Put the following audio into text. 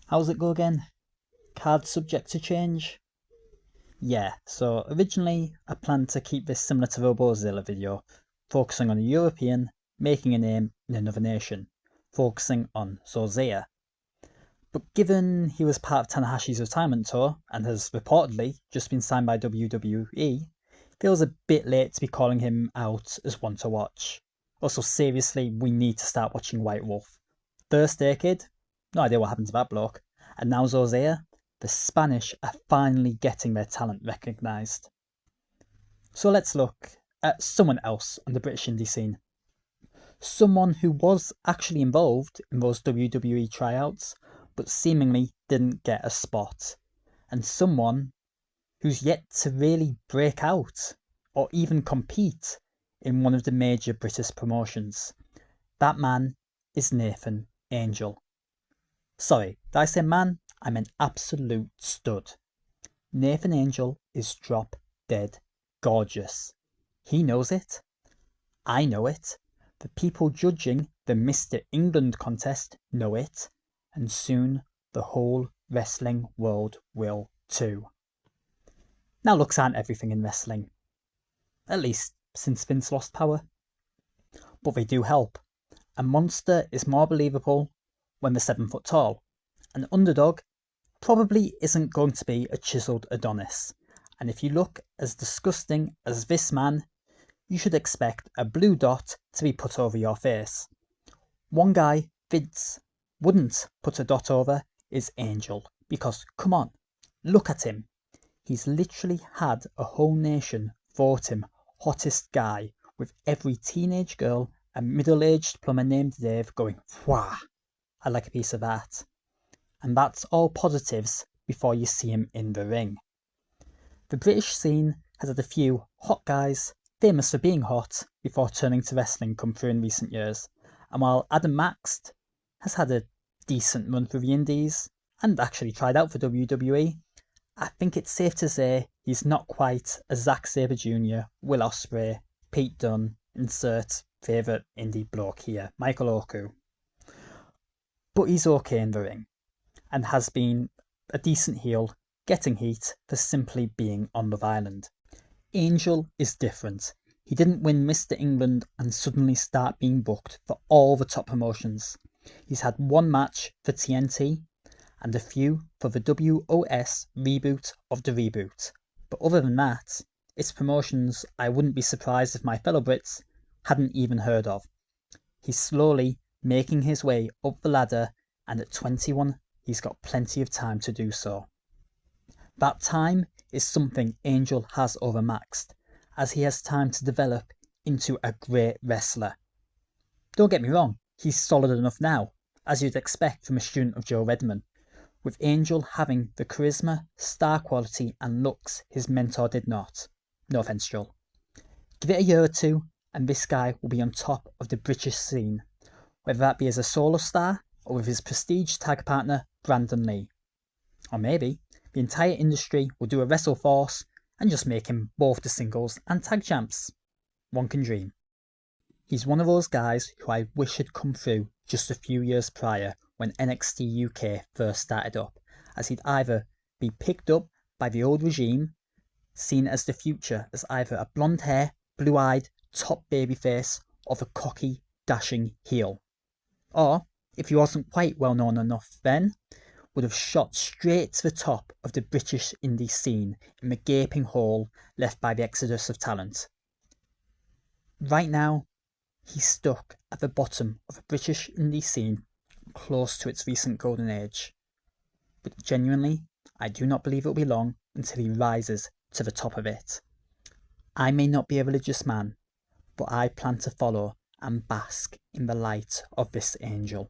How's it go again? Card subject to change? Yeah, so originally I planned to keep this similar to the Robozilla video, focusing on a European making a name in another nation, focusing on Zozea. But given he was part of Tanahashi's retirement tour and has reportedly just been signed by WWE, feels a bit late to be calling him out as one to watch. Also, seriously, we need to start watching White Wolf. First Decade, no idea what happened to that bloke. And now Zozea, the Spanish are finally getting their talent recognised. So let's look at someone else on the British indie scene. Someone who was actually involved in those WWE tryouts, but seemingly didn't get a spot. And someone who's yet to really break out or even compete in one of the major British promotions. That man is Nathan Angel. Sorry, did I say man? I meant absolute stud. Nathan Angel is drop dead gorgeous. He knows it. I know it. The people judging the Mr. England contest know it. And soon the whole wrestling world will too. Now looks aren't everything in wrestling. At least since Vince lost power. But they do help. A monster is more believable when they're 7 foot tall. An underdog probably isn't going to be a chiselled Adonis. And if you look as disgusting as this man, you should expect a blue dot to be put over your face. One guy Vince wouldn't put a dot over is Angel, because come on, look at him. He's literally had a whole nation vote him hottest guy, with every teenage girl and middle-aged plumber named Dave going, "Wah, I'd like a piece of that." And that's all positives before you see him in the ring. The British scene has had a few hot guys famous for being hot before turning to wrestling come through in recent years, and while Adam Maxt has had a decent run through the indies and actually tried out for WWE, I think it's safe to say he's not quite a Zack Sabre Jr., Will Ospreay, Pete Dunne, insert favourite indie bloke here, Michael Oku. But he's okay in the ring, and has been a decent heel, getting heat for simply being on Love Island. Angel is different. He didn't win Mr. England and suddenly start being booked for all the top promotions. He's had one match for TNT and a few for the WOS reboot of the reboot. But other than that, it's promotions I wouldn't be surprised if my fellow Brits hadn't even heard of. He's slowly making his way up the ladder, and at 21, he's got plenty of time to do so. That time is something Angel has over Maxed, as he has time to develop into a great wrestler. Don't get me wrong, he's solid enough now, as you'd expect from a student of Joe Redman, with Angel having the charisma, star quality and looks his mentor did not. No offence, Joel. Give it a year or two, and this guy will be on top of the British scene, whether that be as a solo star or with his prestige tag partner Brandon Lee. Or maybe the entire industry will do a WrestleForce and just make him both the singles and tag champs. One can dream. He's one of those guys who I wish had come through just a few years prior when NXT UK first started up, as he'd either be picked up by the old regime, seen as the future as either a blonde hair, blue-eyed, top babyface, or the cocky, dashing heel. Or, if he wasn't quite well known enough then, would have shot straight to the top of the British indie scene in the gaping hole left by the exodus of talent. Right now, he's stuck at the bottom of the British indie scene, close to its recent golden age. But genuinely, I do not believe it will be long until he rises to the top of it. I may not be a religious man, but I plan to follow and bask in the light of this angel.